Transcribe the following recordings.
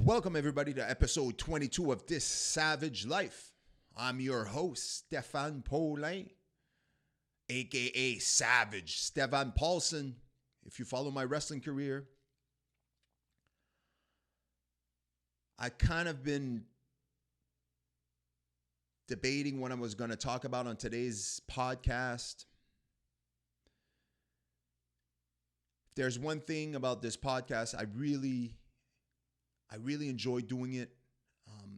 Welcome, everybody, to episode 22 of This Savage Life. I'm your host, Stefan Paulin, a.k.a. Savage Stefan Paulson. If you follow my wrestling career, I kind of been debating what I was going to talk about on today's podcast. If there's one thing about this podcast, I really enjoy doing it.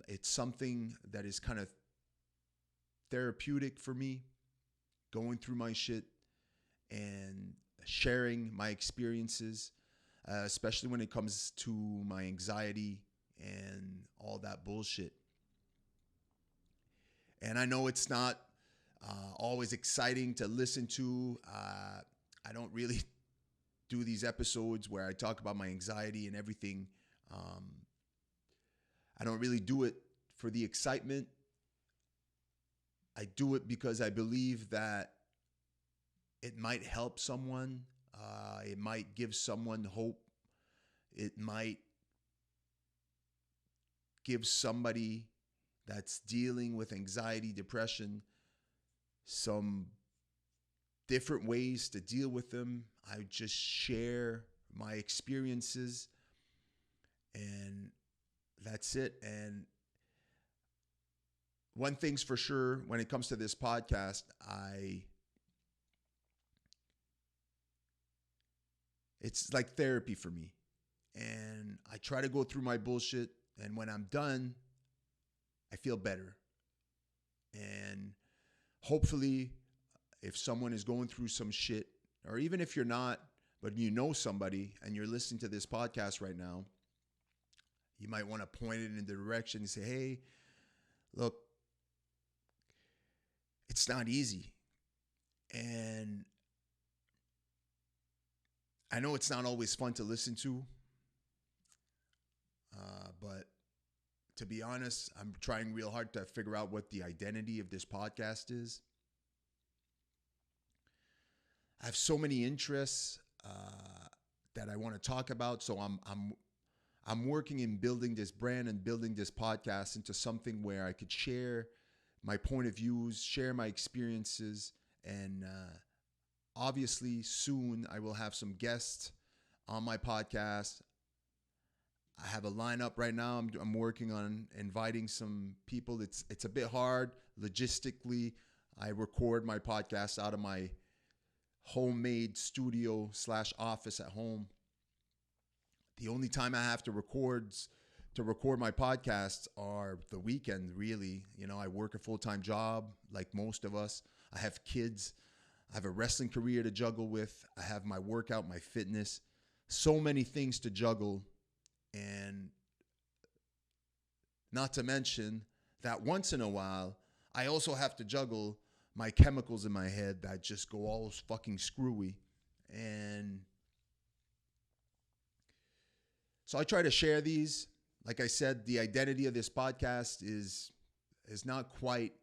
It's something that is kind of therapeutic for me, going through my shit and sharing my experiences, especially when it comes to my anxiety and all that bullshit. And I know it's not always exciting to listen to. I don't really do these episodes where I talk about my anxiety and everything. I don't really do it for the excitement. I do it because I believe that it might help someone. It might give someone hope. It might give somebody that's dealing with anxiety, depression, some different ways to deal with them. I just share my experiences, and that's it. And one thing's for sure, when it comes to this podcast, it's like therapy for me. And I try to go through my bullshit, and when I'm done, I feel better. And hopefully, if someone is going through some shit, or even if you're not, but you know somebody and you're listening to this podcast right now, you might want to point it in the direction and say, hey, look, it's not easy. And I know it's not always fun to listen to, but to be honest, I'm trying real hard to figure out what the identity of this podcast is. I have so many interests that I want to talk about, so I'm working in building this brand and building this podcast into something where I could share my point of views, share my experiences, and obviously soon I will have some guests on my podcast. I have a lineup right now. I'm working on inviting some people. It's a bit hard logistically. I record my podcast out of my homemade studio / office at home. The only time I have to record my podcasts are the weekend, really. You know, I work a full-time job like most of us. I have kids. I have a wrestling career to juggle with. I have my workout, my fitness. So many things to juggle. And not to mention that once in a while, I also have to juggle my chemicals in my head that just go all fucking screwy. And so I try to share these. Like I said, the identity of this podcast is not quite,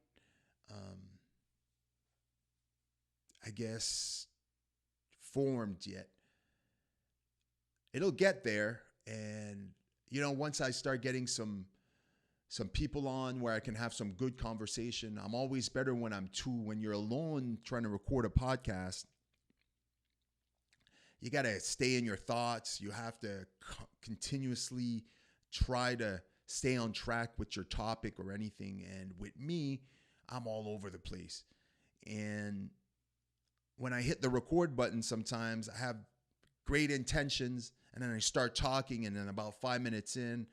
I guess, formed yet. It'll get there. And, you know, once I start getting some people on where I can have some good conversation, I'm always better when you're alone trying to record a podcast. You got to stay in your thoughts. You have to continuously try to stay on track with your topic or anything. And with me, I'm all over the place. And when I hit the record button, sometimes I have great intentions, and then I start talking, and then about 5 minutes in,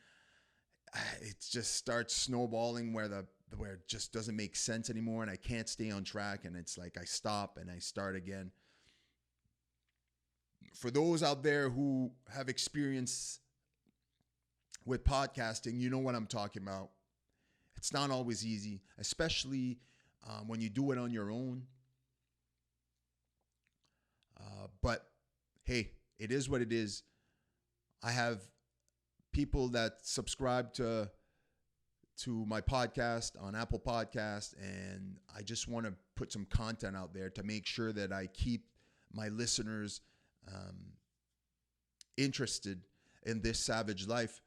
it just starts snowballing where it just doesn't make sense anymore, and I can't stay on track, and it's like I stop and I start again. For those out there who have experience with podcasting, you know what I'm talking about. It's not always easy, especially when you do it on your own. But hey, it is what it is. I have people that subscribe to my podcast on Apple Podcast, and I just want to put some content out there to make sure that I keep my listeners interested in this savage life.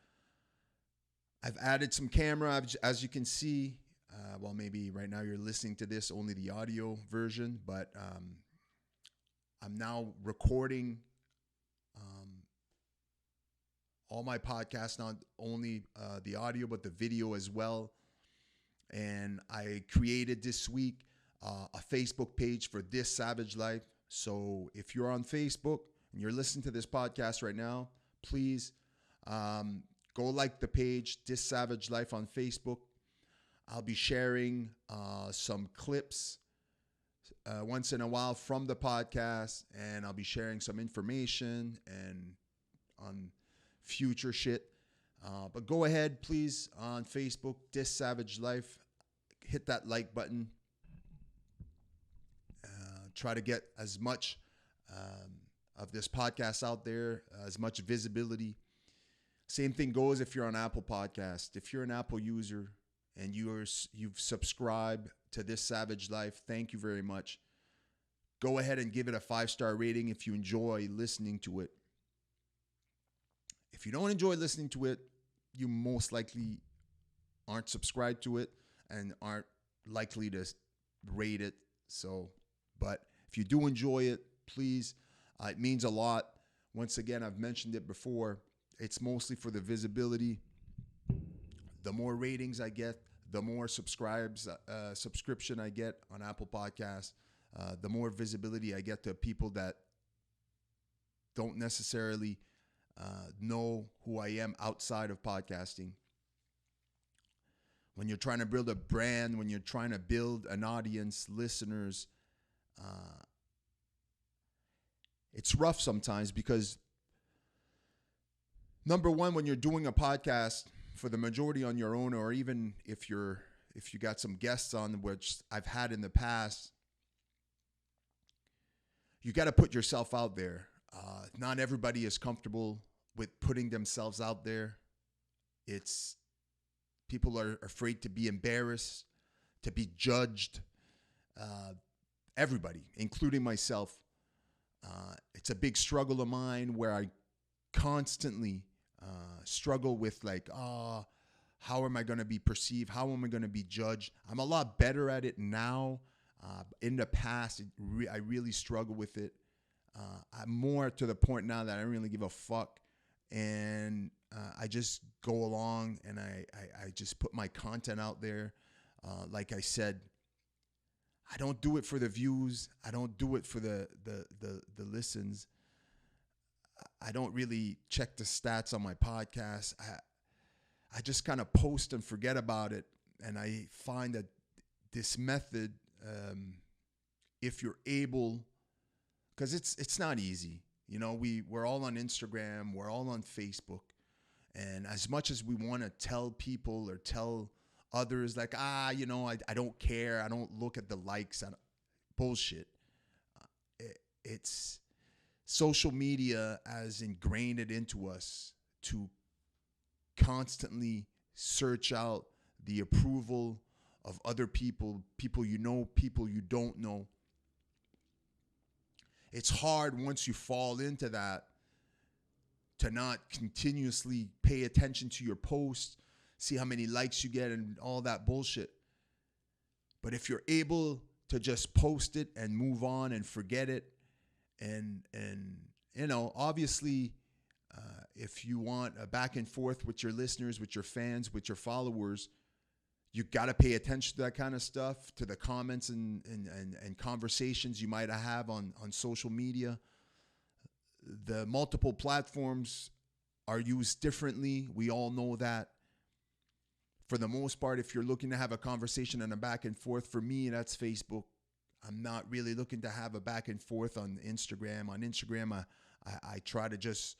I've added some camera, as you can see. Well, maybe right now you're listening to this only the audio version, but I'm now recording all my podcasts, not only the audio but the video as well. And I created this week a Facebook page for This Savage Life. So if you're on Facebook and you're listening to this podcast right now, please go like the page, This Savage Life on Facebook. I'll be sharing some clips once in a while from the podcast, and I'll be sharing some information and on future shit. But go ahead, please, on Facebook, This Savage Life. Hit that like button. Try to get as much of this podcast out there, as much visibility. Same thing goes if you're on Apple Podcast. If you're an Apple user and you've subscribed to This Savage Life, thank you very much. Go ahead and give it a 5-star rating if you enjoy listening to it. If you don't enjoy listening to it, you most likely aren't subscribed to it and aren't likely to rate it. So, but if you do enjoy it, please, it means a lot. Once again, I've mentioned it before. It's mostly for the visibility. The more ratings I get, the more subscription I get on Apple Podcasts, the more visibility I get to people that don't necessarily know who I am outside of podcasting. When you're trying to build a brand, when you're trying to build an audience, listeners, it's rough sometimes because, number one, when you're doing a podcast for the majority on your own, or even if you got some guests on, which I've had in the past, you got to put yourself out there. Not everybody is comfortable with putting themselves out there. People are afraid to be embarrassed, to be judged. Everybody, including myself. It's a big struggle of mine where I constantly struggle with how am I going to be perceived? How am I going to be judged? I'm a lot better at it now. In the past, I really struggle with it. I'm more to the point now that I don't really give a fuck. And I just go along and I just put my content out there. Like I said, I don't do it for the views. I don't do it for the listens. I don't really check the stats on my podcast. I just kind of post and forget about it. And I find that this method, if you're able, because it's not easy. You know, we're all on Instagram. We're all on Facebook. And as much as we want to tell people or tell others like, I don't care. I don't look at the likes. Bullshit. It's social media has ingrained it into us to constantly search out the approval of other people you know, people you don't know. It's hard once you fall into that to not continuously pay attention to your posts, see how many likes you get and all that bullshit. But if you're able to just post it and move on and forget it, and obviously, if you want a back and forth with your listeners, with your fans, with your followers, you got to pay attention to that kind of stuff, to the comments and conversations you might have on social media. The multiple platforms are used differently. We all know that. For the most part, if you're looking to have a conversation and a back and forth, for me, that's Facebook. I'm not really looking to have a back and forth on Instagram. On Instagram, I try to just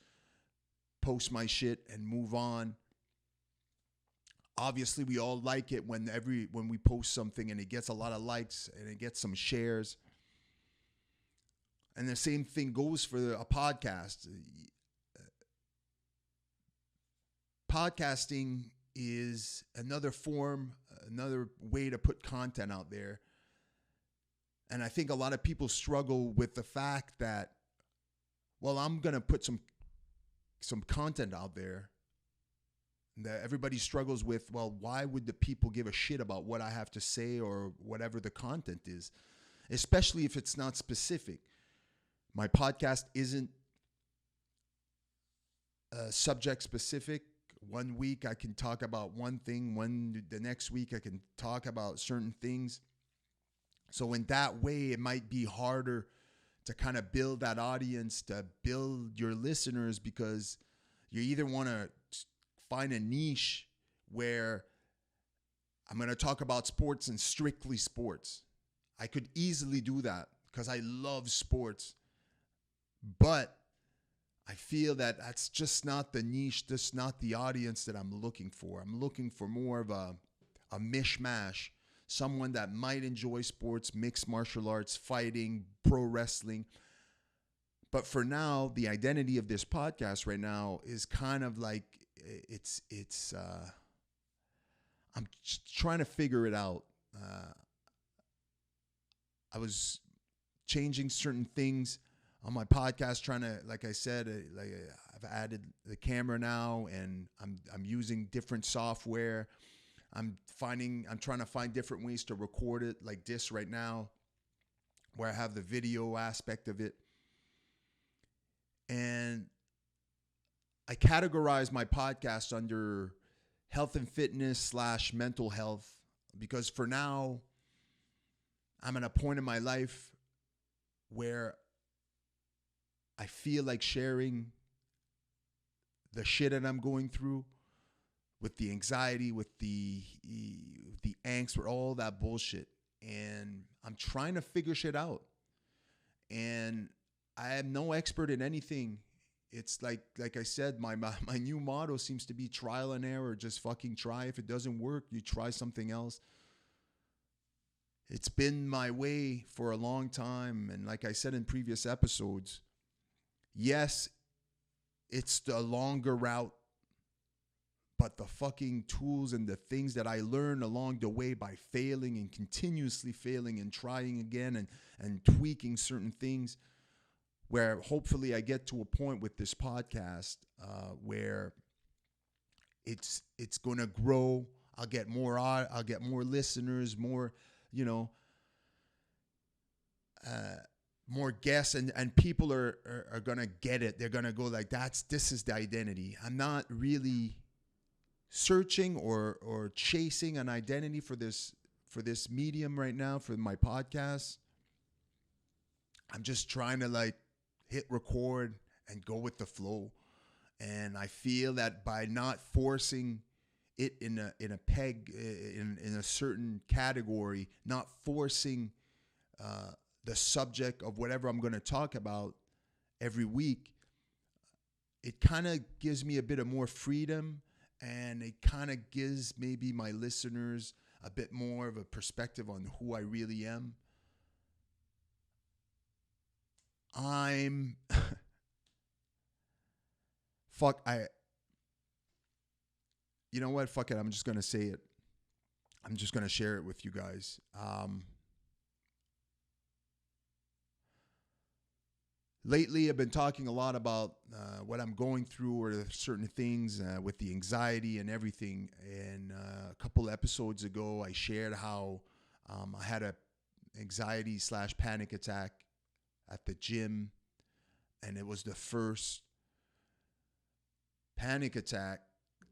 post my shit and move on. Obviously, we all like it when we post something and it gets a lot of likes and it gets some shares. And the same thing goes for a podcast. Podcasting is another form, another way to put content out there. And I think a lot of people struggle with the fact that, well, I'm going to put some content out there. Everybody struggles with, well, why would the people give a shit about what I have to say or whatever the content is, especially if it's not specific. My podcast isn't subject specific. One week I can talk about one thing, the next week I can talk about certain things. So in that way, it might be harder to kind of build that audience, to build your listeners, because you either want to find a niche where I'm going to talk about sports and strictly sports. I could easily do that because I love sports, but I feel that that's just not the niche, just not the audience that I'm looking for. I'm looking for more of a mishmash, someone that might enjoy sports, mixed martial arts, fighting, pro wrestling. But for now, the identity of this podcast right now is kind of like I'm trying to figure it out. I was changing certain things on my podcast, trying to, like I said, I've added the camera now, and I'm using different software. I'm trying to find different ways to record it, like this right now, where I have the video aspect of it. And I categorize my podcast under health and fitness / mental health, because for now, I'm at a point in my life where I feel like sharing the shit that I'm going through, with the anxiety, with the angst, with all that bullshit. And I'm trying to figure shit out. And I am no expert in anything. It's like I said, my new motto seems to be trial and error. Just fucking try. If it doesn't work, you try something else. It's been my way for a long time. And like I said in previous episodes, yes, it's the longer route, but the fucking tools and the things that I learned along the way by failing and continuously failing and trying again and tweaking certain things, where hopefully I get to a point with this podcast where it's going to grow. I'll get more listeners, more, more guests, and people are going to get it. They're going to go like, this is the identity. I'm not really searching or chasing an identity for this medium right now, for my podcast. I'm just trying to hit record and go with the flow. And I feel that by not forcing it in a peg, in a certain category, not forcing the subject of whatever I'm going to talk about every week, it kind of gives me a bit of more freedom, and it kind of gives maybe my listeners a bit more of a perspective on who I really am. You know what? Fuck it. I'm just going to say it. I'm just going to share it with you guys. Lately, I've been talking a lot about what I'm going through, or certain things with the anxiety and everything. And a couple episodes ago, I shared how I had a anxiety / panic attack at the gym. And it was the first panic attack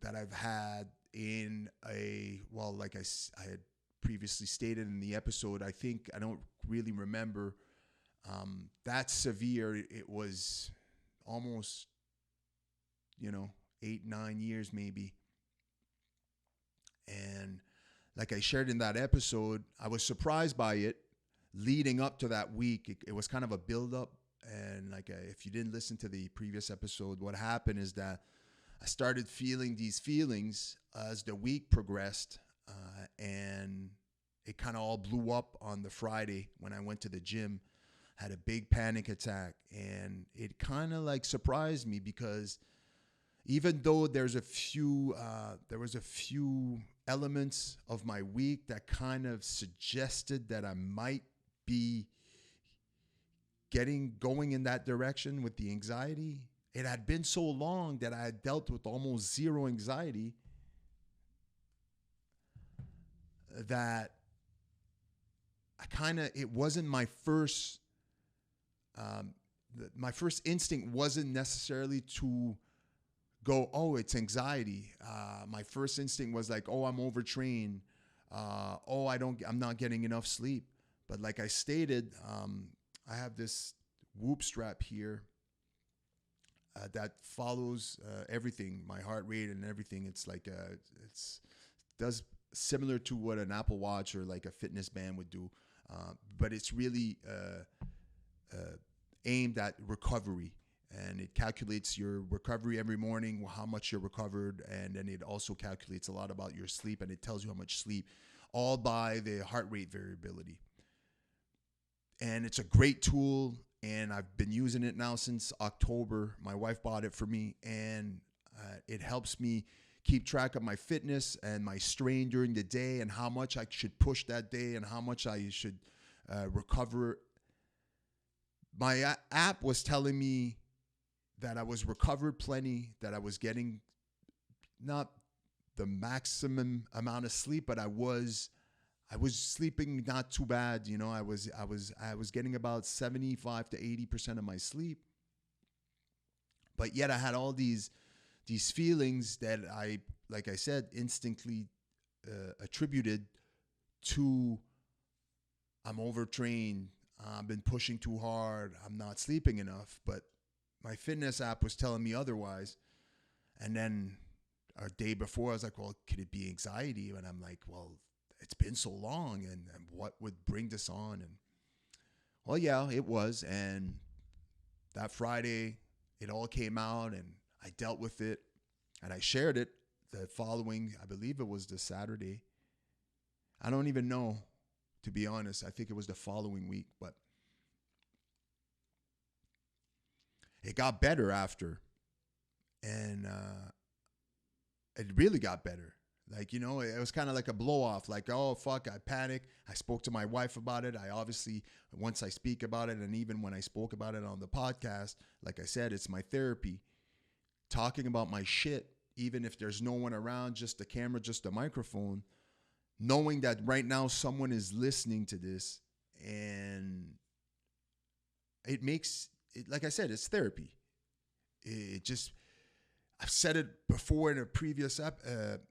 that I've had in like I had previously stated in the episode. I don't really remember that severe. It was almost, 8-9 years maybe. And like I shared in that episode, I was surprised by it leading up to that week. It was kind of a buildup. And if you didn't listen to the previous episode, what happened is that I started feeling these feelings as the week progressed, and it kind of all blew up on the Friday when I went to the gym. Had a big panic attack, and it kind of surprised me, because even though there was a few elements of my week that kind of suggested that I might be going in that direction with the anxiety. It had been so long that I had dealt with almost zero anxiety. that it wasn't my first, my first instinct wasn't necessarily to go, oh, it's anxiety. My first instinct was like, oh, I'm overtrained. I'm not getting enough sleep. But like I stated, I have this Whoop strap here that follows everything, my heart rate and everything. It's like it's does similar to what an Apple Watch or like a fitness band would do, but it's really aimed at recovery. And it calculates your recovery every morning, how much you're recovered, and then it also calculates a lot about your sleep, and it tells you how much sleep, all by the heart rate variability. And it's a great tool, and I've been using it now since October. My wife bought it for me, and it helps me keep track of my fitness and my strain during the day and how much I should push that day and how much I should recover. My app was telling me that I was recovered plenty, that I was getting not the maximum amount of sleep, but I was sleeping not too bad. You know, I was getting about 75 to 80% of my sleep. But yet I had all these feelings that I, like I said, instinctively attributed to I'm overtrained, I've been pushing too hard, I'm not sleeping enough. But my fitness app was telling me otherwise. And then a day before, I was like, well, could it be anxiety? And I'm like, well, it's been so long, and what would bring this on? And well, yeah, it was. And that Friday, it all came out, and I dealt with it, and I shared it the following, I believe it was the Saturday. I don't even know, to be honest. I think it was the following week, but it got better after. And it really got better. Like, you know, it was kind of like a blow off, like, oh, fuck, I panicked. I spoke to my wife about it. I obviously, once I speak about it, and even when I spoke about it on the podcast, like I said, it's my therapy. Talking about my shit, even if there's no one around, just the camera, just the microphone, knowing that right now someone is listening to this, and it makes it, like I said, it's therapy. It just, I've said it before in a previous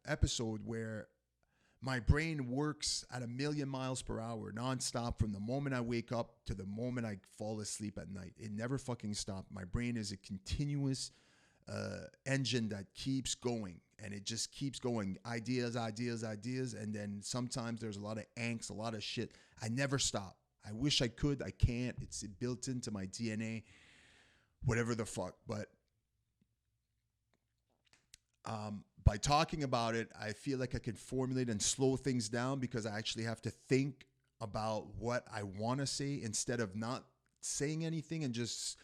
episode where my brain works at 1,000,000 miles per hour nonstop from the moment I wake up to the moment I fall asleep at night. It never fucking stops. My brain is a continuous engine that keeps going, and it just keeps going. Ideas. And then sometimes there's a lot of angst, a lot of shit. I never stop. I wish I could. I can't. It's built into my DNA, whatever the fuck. But by talking about it, I feel like I can formulate and slow things down, because I actually have to think about what I want to say instead of not saying anything and just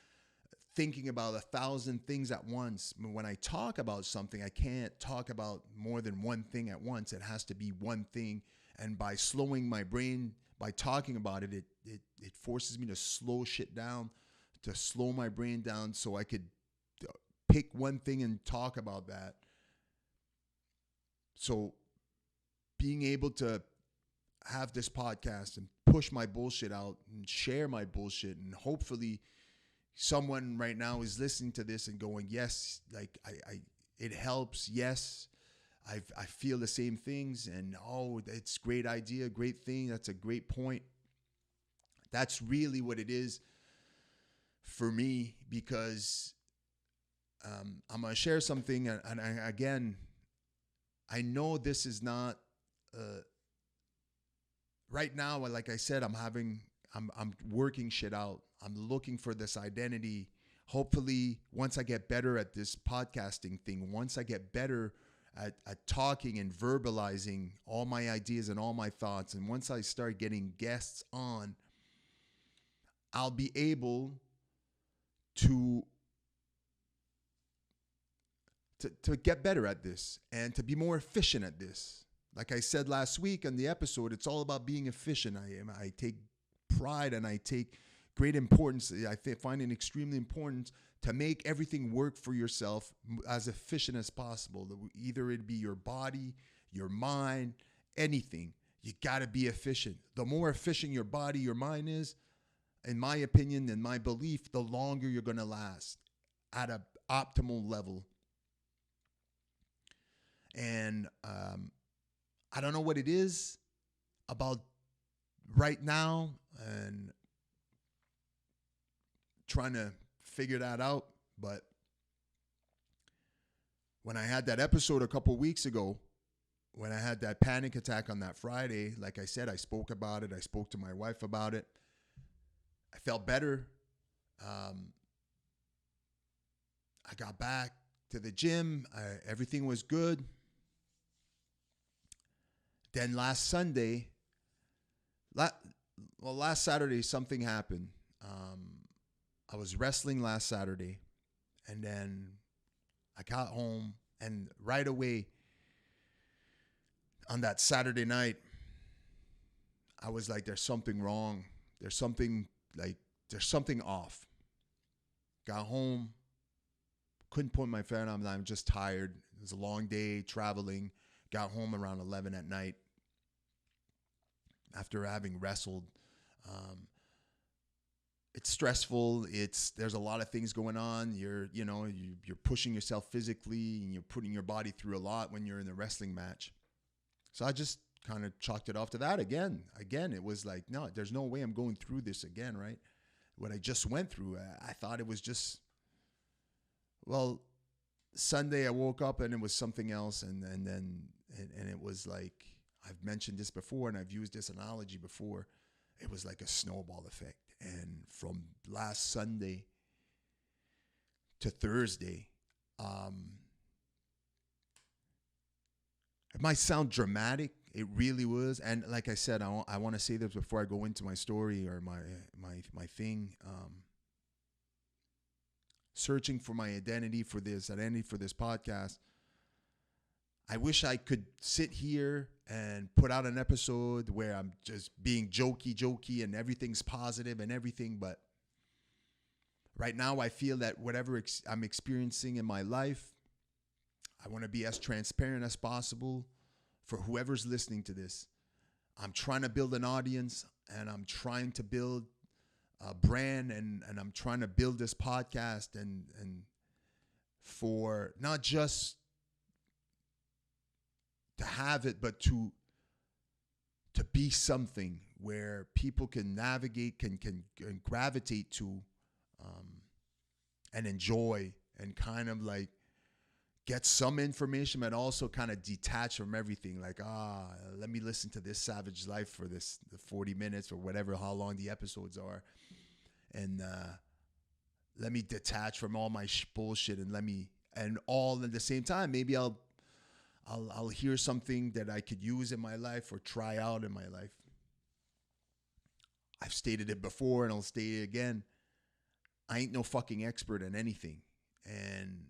thinking about 1,000 things at once. When I talk about something, I can't talk about more than one thing at once. It has to be one thing. And by slowing my brain, by talking about it, it forces me to slow shit down, to slow my brain down, so I could pick one thing and talk about that. So being able to have this podcast and push my bullshit out and share my bullshit, and hopefully someone right now is listening to this and going, yes, like I it helps. Yes, I feel the same things, and oh, it's great idea, great thing. That's a great point. That's really what it is for me, because I'm going to share something. And again, I know this is not, right now, like I said, I'm working shit out. I'm looking for this identity. Hopefully, once I get better at this podcasting thing, once I get better at talking and verbalizing all my ideas and all my thoughts, and once I start getting guests on, I'll be able to get better at this and to be more efficient at this. Like I said last week on the episode, it's all about being efficient. I take pride and I take great importance. I find it extremely important to make everything work for yourself as efficient as possible. Either it be your body, your mind, anything. You got to be efficient. The more efficient your body, your mind is, in my opinion and my belief, the longer you're going to last at an optimal level. And I don't know what it is about right now and trying to figure that out. But when I had that episode a couple weeks ago, when I had that panic attack on that Friday, like I said, I spoke about it. I spoke to my wife about it. I felt better. I got back to the gym. Everything was good. Then last Saturday, something happened. I was wrestling last Saturday, and then I got home, and right away on that Saturday night, I was like, there's something wrong. There's something off. Got home, couldn't put my phone on. I'm just tired. It was a long day traveling. Got home around 11 at night after having wrestled. It's stressful. There's a lot of things going on. You're pushing yourself physically, and you're putting your body through a lot when you're in a wrestling match. So I just kind of chalked it off to that again. Again, it was like, no, there's no way I'm going through this again, right? What I just went through, I thought it was just, well, Sunday I woke up and it was something else, and it was like, I've mentioned this before and I've used this analogy before. It was like a snowball effect. And from last Sunday to Thursday, it might sound dramatic. It really was. And like I said, I want to say this before I go into my story or my thing. Searching for my identity for this podcast. I wish I could sit here and put out an episode where I'm just being jokey and everything's positive and everything. But right now I feel that whatever I'm experiencing in my life, I want to be as transparent as possible for whoever's listening to this. I'm trying to build an audience, and I'm trying to build a brand, and I'm trying to build this podcast and for not just to have it, but to be something where people can navigate, can gravitate to, and enjoy, and kind of like get some information, but also kind of detach from everything. Like, let me listen to this Savage Life for the 40 minutes or whatever, how long the episodes are. And let me detach from all my bullshit, and all at the same time, maybe I'll hear something that I could use in my life or try out in my life. I've stated it before and I'll state it again. I ain't no fucking expert in anything. And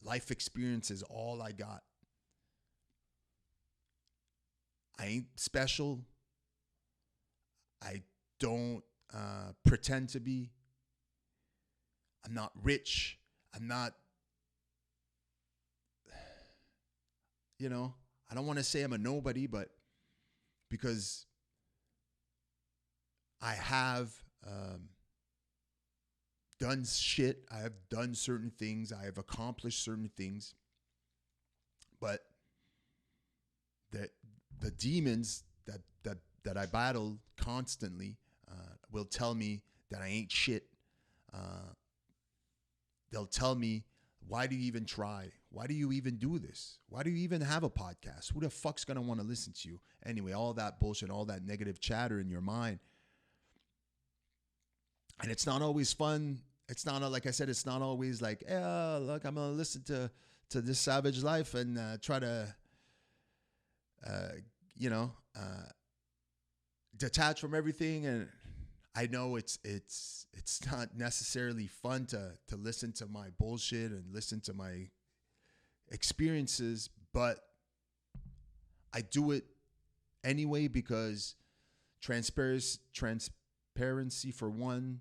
life experience is all I got. I ain't special. I don't pretend to be. I'm not rich. I'm not, I don't want to say I'm a nobody, but because I have done shit. I have done certain things. I have accomplished certain things. But the demons that I battle constantly will tell me that I ain't shit. They'll tell me, why do you even try? Why do you even do this? Why do you even have a podcast? Who the fuck's going to want to listen to you? Anyway, all that bullshit, all that negative chatter in your mind. And it's not always fun. It's not, like I said, it's not always like, look, I'm going to listen to this Savage Life and try to, detach from everything. And I know it's not necessarily fun to listen to my bullshit and listen to my experiences, but I do it anyway because transparency for one,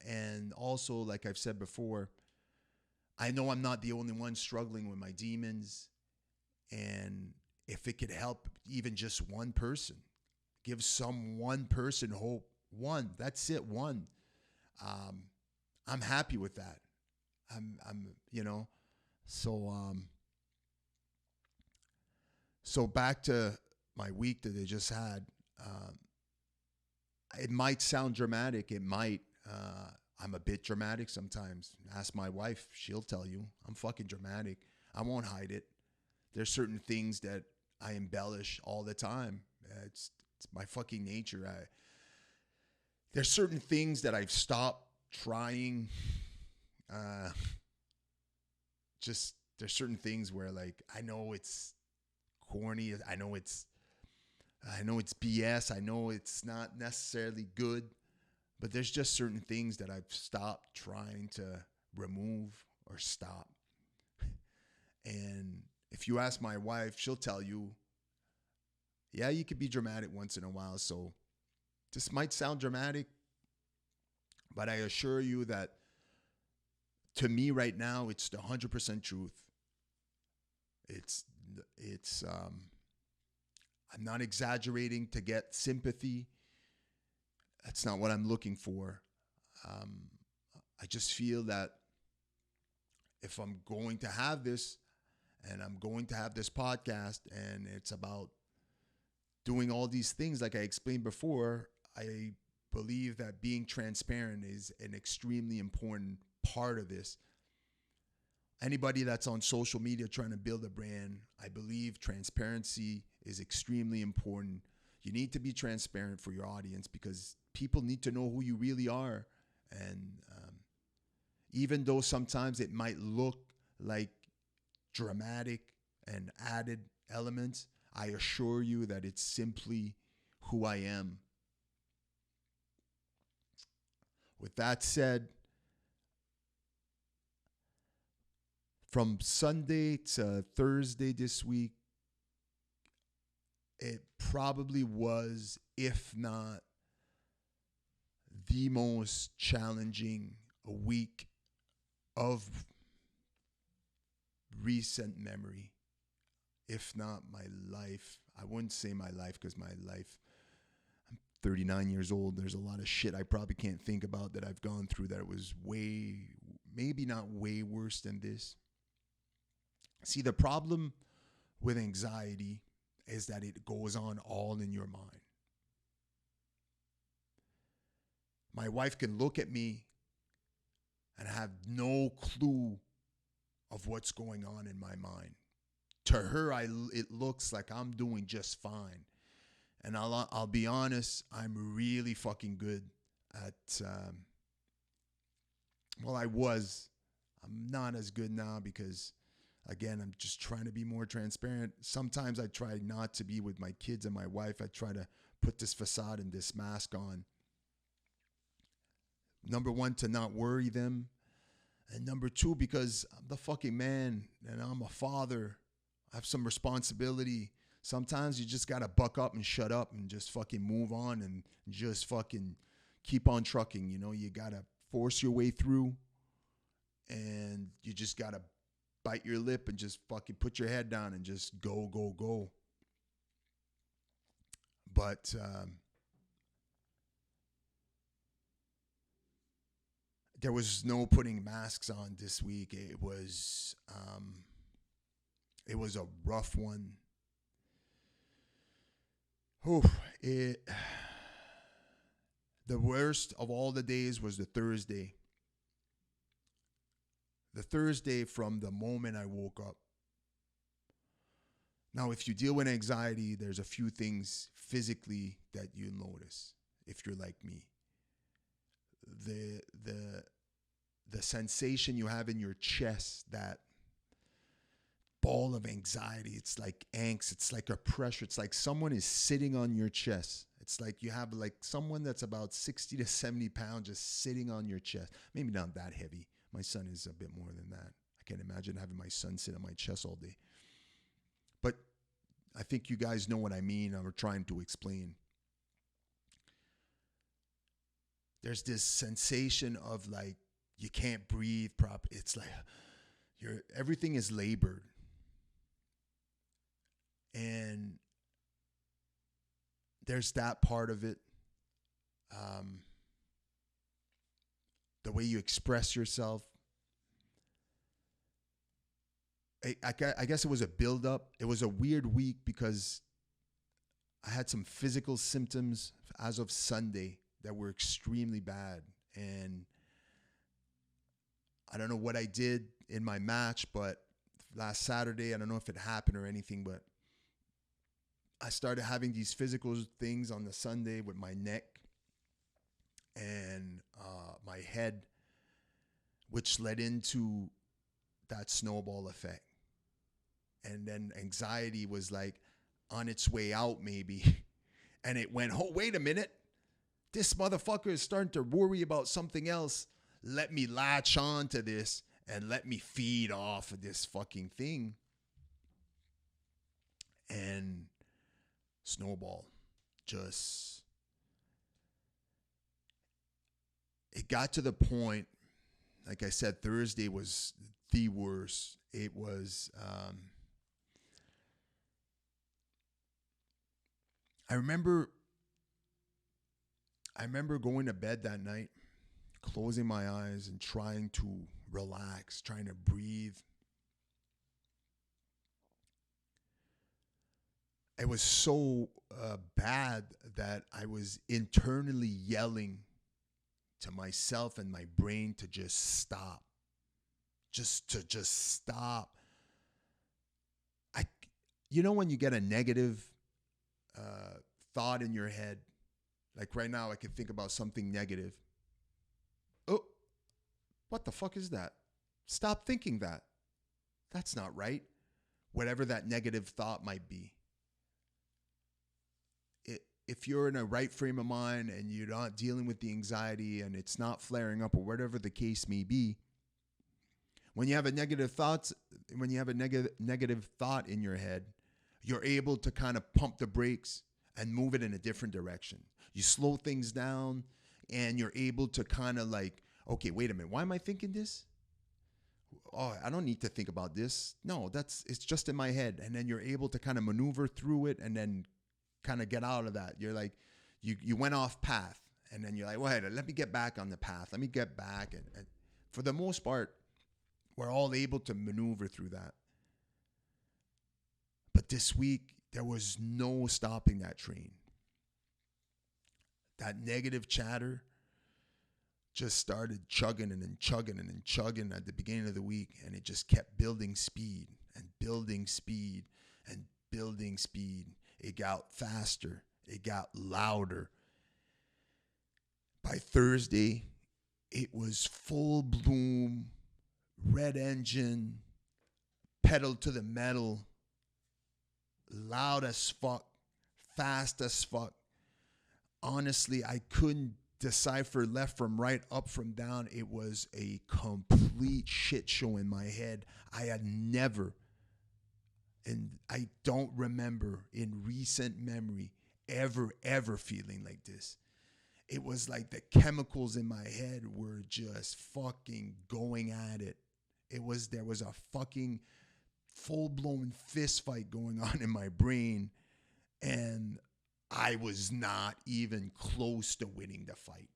and also, like I've said before, I know I'm not the only one struggling with my demons, and if it could help even just one person, give some one person hope. One, that's it. One. Um, I'm happy with that. You know, so so back to my week that they just had. Um, it might sound dramatic. It might. I'm a bit dramatic sometimes. Ask my wife; she'll tell you I'm fucking dramatic. I won't hide it. There's certain things that I embellish all the time. It's my fucking nature. There's certain things that I've stopped trying. Uh, just there's certain things where like I know it's corny. I know it's BS. I know it's not necessarily good, but there's just certain things that I've stopped trying to remove or stop. And if you ask my wife, she'll tell you, yeah, you could be dramatic once in a while. So this might sound dramatic, but I assure you that to me right now, it's the 100% truth. It's, it's, I'm not exaggerating to get sympathy. That's not what I'm looking for. Um, I just feel that if I'm going to have this and I'm going to have this podcast and it's about doing all these things, like I explained before, I believe that being transparent is an extremely important part of this. Anybody that's on social media trying to build a brand, I believe transparency is extremely important. You need to be transparent for your audience because people need to know who you really are. And even though sometimes it might look like dramatic and added elements, I assure you that it's simply who I am. With that said, from Sunday to Thursday this week, it probably was, if not the most challenging week of recent memory, if not my life. I wouldn't say my life because my life, I'm 39 years old. There's a lot of shit I probably can't think about that I've gone through that was way, maybe not way worse than this. See, the problem with anxiety is that it goes on all in your mind. My wife can look at me and have no clue of what's going on in my mind. To her, it looks like I'm doing just fine. And I'll be honest, I'm really fucking good at, well, I was. I'm not as good now because, again, I'm just trying to be more transparent. Sometimes I try not to be with my kids and my wife. I try to put this facade and this mask on. Number one, to not worry them. And number two, because I'm the fucking man and I'm a father. I have some responsibility. Sometimes you just got to buck up and shut up and just fucking move on and just fucking keep on trucking. You know, you got to force your way through and you just got to bite your lip and just fucking put your head down and just go, go, go. But there was no putting masks on this week. It was a rough one. Oh, the worst of all the days was the Thursday. The Thursday from the moment I woke up. Now, if you deal with anxiety, there's a few things physically that you notice if you're like me. The sensation you have in your chest, that ball of anxiety, it's like angst, it's like a pressure, it's like someone is sitting on your chest. It's like you have like someone that's about 60 to 70 pounds just sitting on your chest. Maybe not that heavy. My son is a bit more than that. I can't imagine having my son sit on my chest all day. But I think you guys know what I mean. I'm trying to explain. There's this sensation of like you can't breathe properly. It's like everything is labored. And there's that part of it. Um, the way you express yourself. I guess it was a buildup. It was a weird week because I had some physical symptoms as of Sunday that were extremely bad. And I don't know what I did in my match, but last Saturday, I don't know if it happened or anything, but I started having these physical things on the Sunday with my neck and my head, which led into that snowball effect. And then anxiety was like on its way out, maybe. And it went, oh, wait a minute. This motherfucker is starting to worry about something else. Let me latch on to this and let me feed off of this fucking thing. And snowball just, it got to the point, like I said, Thursday was the worst. It was, I remember going to bed that night, closing my eyes and trying to relax, trying to breathe. It was so bad that I was internally yelling to myself and my brain to just stop. Just stop. You know when you get a negative thought in your head, like right now I can think about something negative. Oh, what the fuck is that? Stop thinking that. That's not right. Whatever that negative thought might be. If you're in a right frame of mind and you're not dealing with the anxiety and it's not flaring up or whatever the case may be, when you have a negative thought in your head, you're able to kind of pump the brakes and move it in a different direction. You slow things down and you're able to kind of like, okay, wait a minute, why am I thinking this? Oh, I don't need to think about this. No, it's just in my head. And then you're able to kind of maneuver through it and then kind of get out of that. You're like, you went off path and then you're like, wait, let me get back on the path. Let me get back. And for the most part, we're all able to maneuver through that. But this week, there was no stopping that train. That negative chatter just started chugging and then chugging and then chugging at the beginning of the week. And it just kept building speed and building speed and building speed. It got faster. It got louder. By Thursday, it was full bloom, red engine, pedal to the metal, loud as fuck, fast as fuck. Honestly, I couldn't decipher left from right, up from down. It was a complete shit show in my head. I had never, and I don't remember in recent memory ever feeling like this. It was like the chemicals in my head were just fucking going at it. There was a fucking full-blown fist fight going on in my brain, and I was not even close to winning the fight.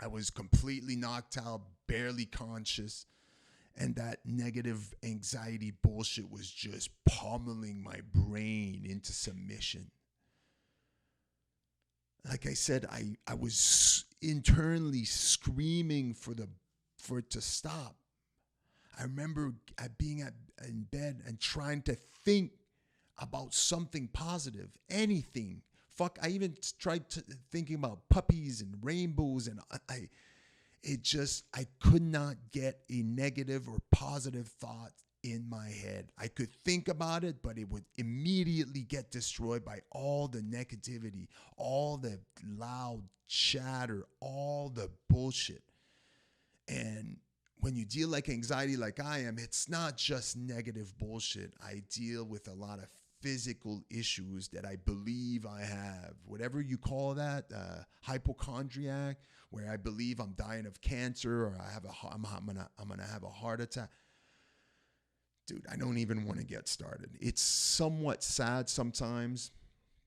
I was completely knocked out, barely conscious. And that negative anxiety bullshit was just pummeling my brain into submission. Like I said, I was internally screaming for it to stop. I remember being in bed and trying to think about something positive, anything. Fuck, I even tried thinking about puppies and rainbows, and I could not get a negative or positive thought in my head. I could think about it, but it would immediately get destroyed by all the negativity, all the loud chatter, all the bullshit. And when you deal like anxiety like I am, it's not just negative bullshit. I deal with a lot of physical issues that I believe I have, whatever you call that, hypochondriac, where I believe I'm dying of cancer or I'm gonna have a heart attack. dude, I don't even want to get started. It's somewhat sad sometimes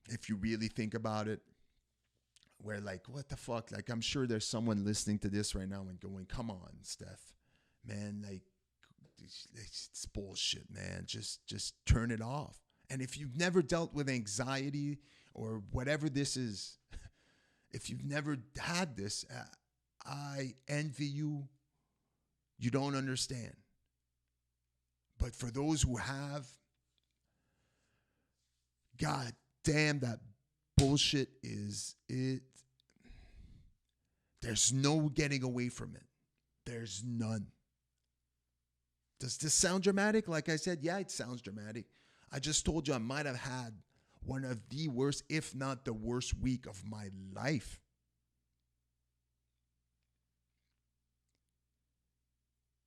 if you really think about it. Where like, what the fuck? Like, I'm sure there's someone listening to this right now and going, "Come on, Steph, man, like it's bullshit, man. Just turn it off." And if you've never dealt with anxiety or whatever this is, if you've never had this, I envy you. You don't understand. But for those who have, God damn, that bullshit is it. There's no getting away from it. There's none. Does this sound dramatic? Like I said, yeah, it sounds dramatic. I just told you I might have had one of the worst, if not the worst week of my life.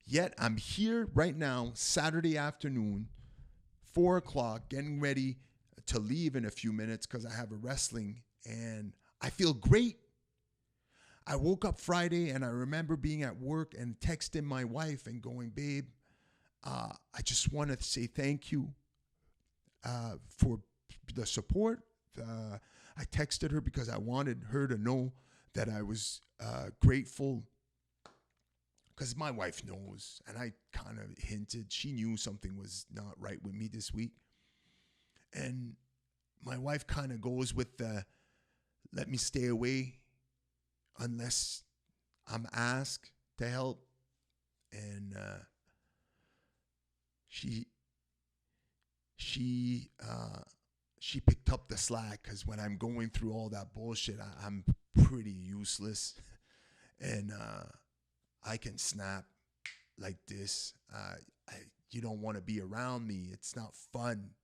Yet I'm here right now, Saturday afternoon, 4 o'clock, getting ready to leave in a few minutes because I have a wrestling, and I feel great. I woke up Friday and I remember being at work and texting my wife and going, "Babe, I just want to say thank you for the support." I texted her because I wanted her to know that I was grateful, because my wife knows, and I kind of hinted. She knew something was not right with me this week. And my wife kind of goes with the, "Let me stay away unless I'm asked to help." And she picked up the slack, because when I'm going through all that bullshit, I'm pretty useless, and I can snap like this. You don't want to be around me. It's not fun.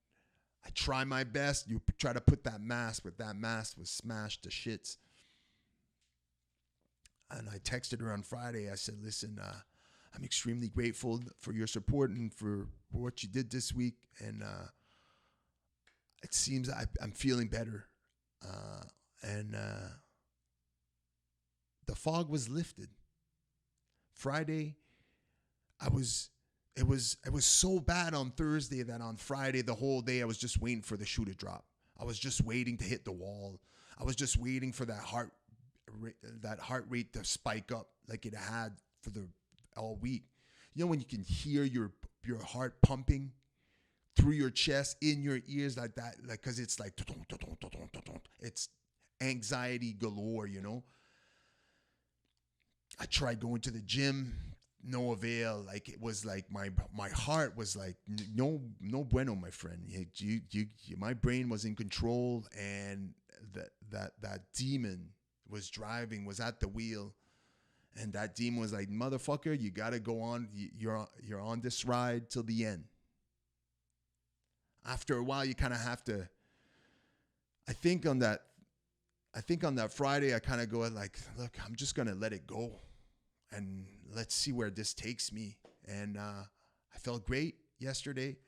I try my best. You try to put that mask, but that mask was smashed to shits. And I texted her on Friday. I said, "Listen, I'm extremely grateful for your support and for what you did this week. And it seems I'm feeling better." And the fog was lifted. Friday, it was so bad on Thursday that on Friday, the whole day, I was just waiting for the shoe to drop. I was just waiting to hit the wall. I was just waiting for that heart rate to spike up like it had for the all week. You know, when you can hear your heart pumping through your chest, in your ears, like that, like, because it's like, it's anxiety galore, you know. I tried going to the gym, no avail. Like, it was like my heart was like, no bueno, my friend. My brain was in control, and that demon was at the wheel, and that demon was like, "Motherfucker, you gotta go on. You're on this ride till the end." After a while, you kind of have to. I think on that Friday, I kind of go like, "Look, I'm just gonna let it go, and let's see where this takes me." And I felt great yesterday,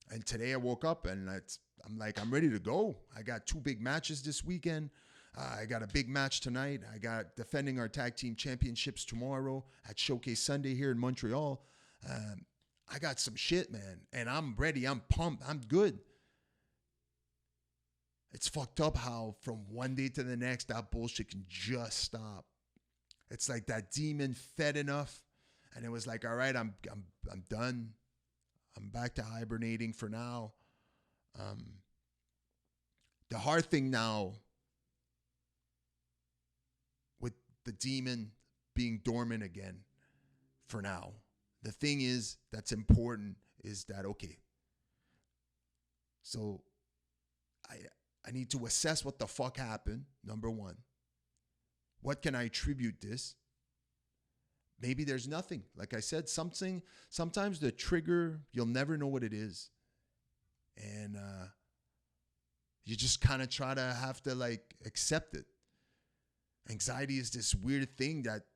and today I woke up and I'm like, I'm ready to go. I got 2 big matches this weekend. I got a big match tonight. I got defending our tag team championships tomorrow at Showcase Sunday here in Montreal. I got some shit, man, and I'm ready. I'm pumped. I'm good. It's fucked up how from one day to the next, that bullshit can just stop. It's like that demon fed enough, and it was like, all right, I'm done. I'm back to hibernating for now. The hard thing now, with the demon being dormant again for now, the thing is that's important is that, okay, so I need to assess what the fuck happened, number one. What can I attribute this? Maybe there's nothing. Like I said, sometimes the trigger, you'll never know what it is. And you just kind of try to have to like accept it. Anxiety is this weird thing that,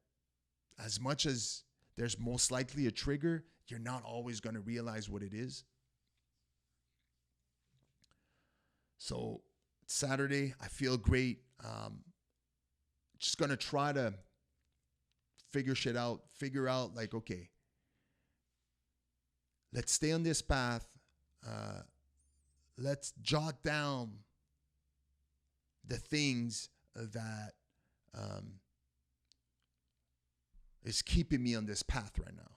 as much as there's most likely a trigger, you're not always going to realize what it is. So Saturday, I feel great. Just going to try to figure out like, okay, let's stay on this path. Uh, let's jot down the things that um, is keeping me on this path right now.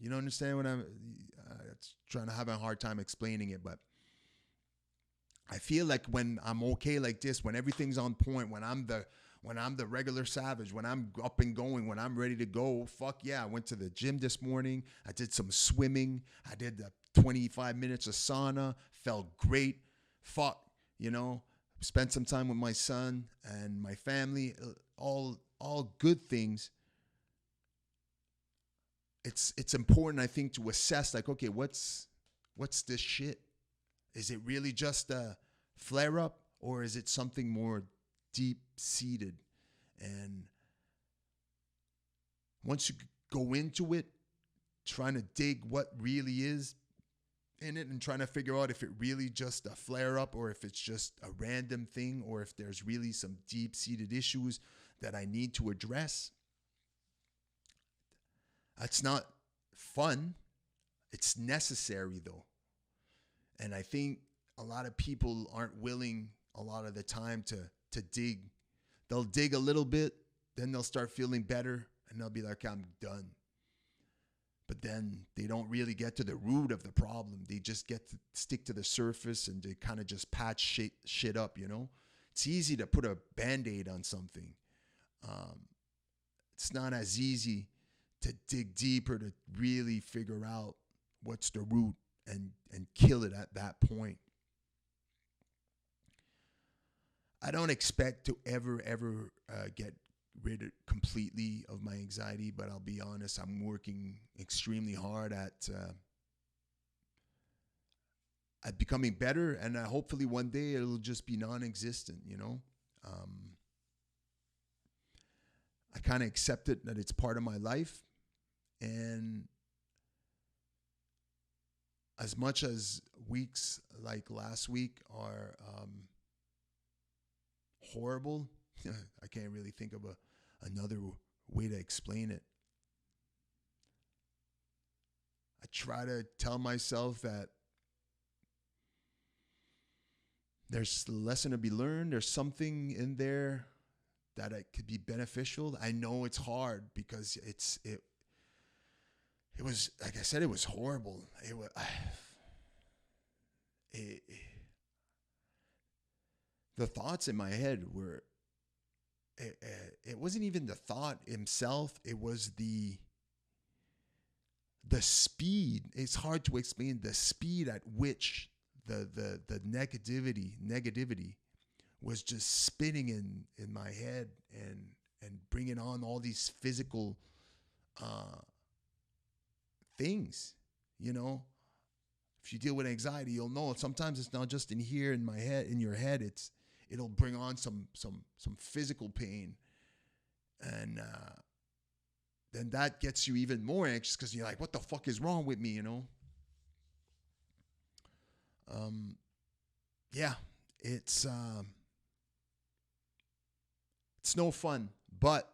You don't understand what I'm trying to have a hard time explaining it, but I feel like when I'm okay like this, when everything's on point, when I'm the regular savage, when I'm up and going, when I'm ready to go, fuck yeah. I went to the gym this morning. I did some swimming. I did the 25 minutes of sauna. Felt great. Fuck, spent some time with my son and my family. All good things. It's important, I think, to assess like, okay, what's this shit? Is it really just a flare up, or is it something more deep seated? And once you go into it, trying to dig what really is in it and trying to figure out if it really just a flare up or if it's just a random thing or if there's really some deep seated issues that I need to address. It's not fun. It's necessary though. And I think a lot of people aren't willing a lot of the time to dig. They'll dig a little bit, then they'll start feeling better, and they'll be like, I'm done. But then they don't really get to the root of the problem. They just get to stick to the surface and they kind of just patch shit up, It's easy to put a Band-Aid on something. It's not as easy to dig deeper to really figure out what's the root and kill it at that point. I don't expect to ever get rid of completely of my anxiety, but I'll be honest, I'm working extremely hard at becoming better, and hopefully one day it'll just be non-existent, I kind of accept it that it's part of my life, and as much as weeks like last week are horrible, I can't really think of another way to explain it. I try to tell myself that there's a lesson to be learned. There's something in there that it could be beneficial. I know it's hard because it was, like I said, it was horrible. The thoughts in my head were, it wasn't even the thought himself. It was the speed. It's hard to explain the speed at which the negativity was just spinning in my head and bringing on all these physical things, If you deal with anxiety, you'll know sometimes it's not just in here in my head, in your head. It'll bring on some physical pain, and then that gets you even more anxious because you're like, what the fuck is wrong with me, Yeah, it's no fun, but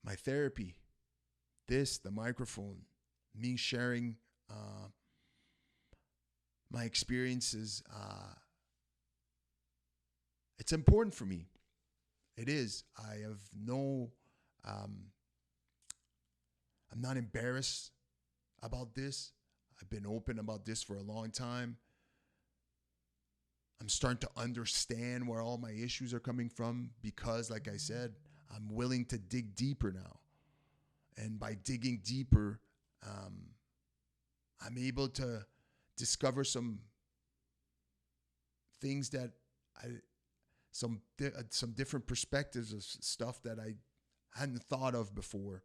my therapy, the microphone, me sharing my experiences, it's important for me. It is. I have I'm not embarrassed about this. I've been open about this for a long time. I'm starting to understand where all my issues are coming from because, like I said, I'm willing to dig deeper now. And by digging deeper, I'm able to discover some things that some different perspectives of stuff that I hadn't thought of before,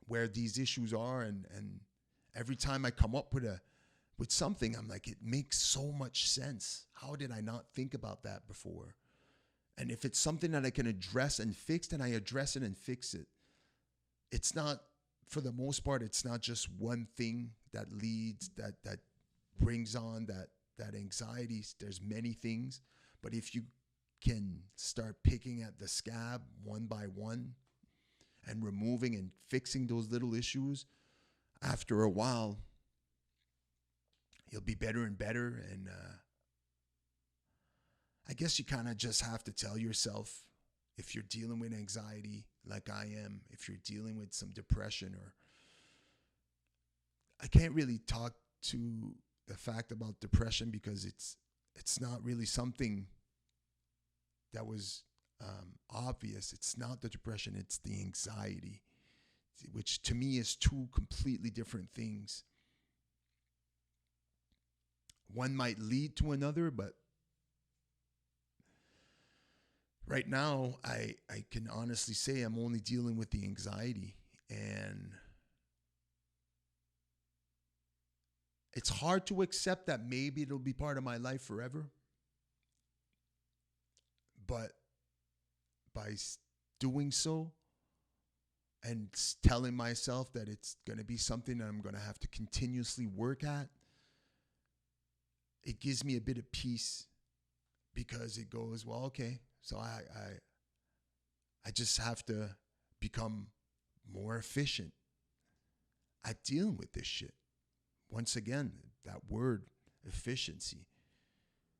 where these issues are, and every time I come up with something, I'm like, it makes so much sense. How did I not think about that before? And if it's something that I can address and fix, then I address it and fix it. It's not, for the most part, it's not just one thing that brings on that anxiety. There's many things, but if you can start picking at the scab one by one and removing and fixing those little issues, after a while, you'll be better and better. And I guess you kind of just have to tell yourself, if you're dealing with anxiety like I am, if you're dealing with some depression, or I can't really talk to the fact about depression because it's not really something that was obvious. It's not the depression, it's the anxiety, which to me is two completely different things. One might lead to another, but right now I can honestly say I'm only dealing with the anxiety, and it's hard to accept that maybe it'll be part of my life forever. But by doing so and telling myself that it's going to be something that I'm going to have to continuously work at, it gives me a bit of peace, because it goes, well, okay, so I just have to become more efficient at dealing with this shit. Once again, that word, efficiency.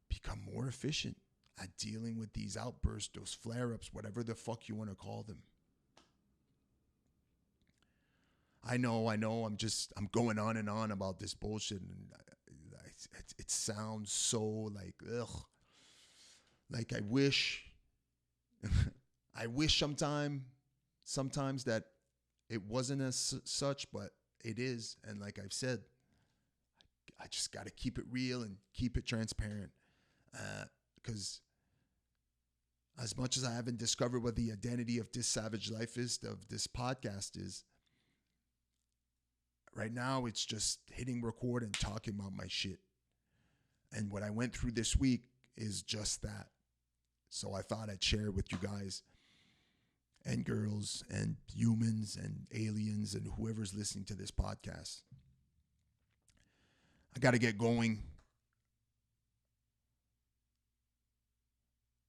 Become more efficient at dealing with these outbursts, those flare-ups, whatever the fuck you want to call them. I know, I'm going on and on about this bullshit, and it sounds so like, ugh. Like I wish sometimes that it wasn't as such, but it is. And like I've said, I just got to keep it real and keep it transparent. Because as much as I haven't discovered what the identity of this Savage Life is, of this podcast is, right now it's just hitting record and talking about my shit. And what I went through this week is just that. So I thought I'd share it with you guys and girls and humans and aliens and whoever's listening to this podcast. I got to get going.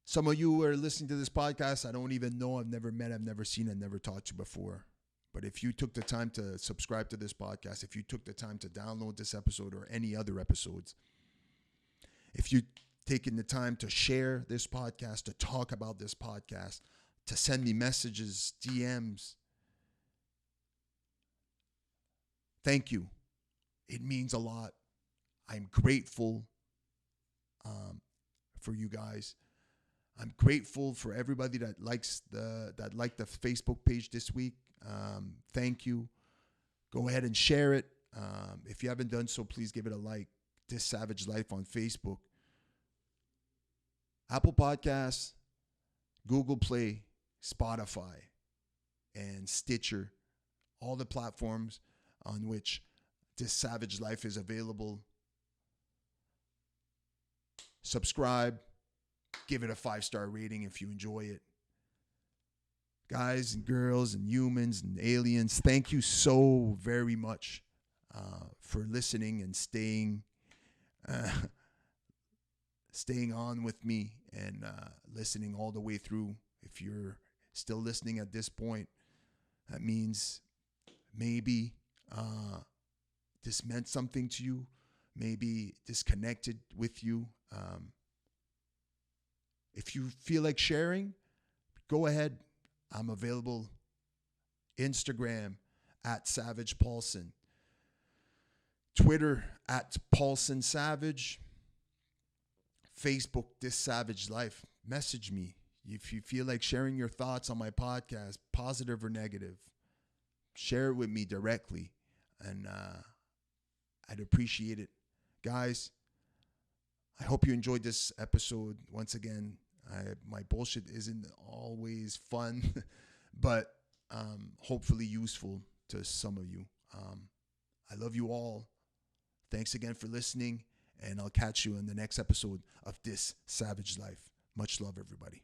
Some of you are listening to this podcast, I don't even know, I've never met, I've never seen, I've never talked to before. But if you took the time to subscribe to this podcast, if you took the time to download this episode or any other episodes, if you taking the time to share this podcast, to talk about this podcast, to send me messages, DMs, thank you. It means a lot. I'm grateful for you guys. I'm grateful for everybody that liked the Facebook page this week. Thank you. Go ahead and share it. If you haven't done so, please give it a like. This Savage Life on Facebook, Apple Podcasts, Google Play, Spotify, and Stitcher. All the platforms on which This Savage Life is available. Subscribe. Give it a 5-star rating if you enjoy it. Guys and girls and humans and aliens, thank you so very much for listening and staying on with me and listening all the way through. If you're still listening at this point, that means maybe this meant something to you. Maybe this connected with you. If you feel like sharing, go ahead. I'm available. Instagram at Savage Paulson. Twitter at Paulson Savage. Facebook, This Savage Life. Message me if you feel like sharing your thoughts on my podcast, positive or negative. Share it with me directly, and I'd appreciate it. Guys, I hope you enjoyed this episode. Once again, my bullshit isn't always fun, but hopefully useful to some of you. I love you all. Thanks again for listening, and I'll catch you in the next episode of This Savage Life. Much love, everybody.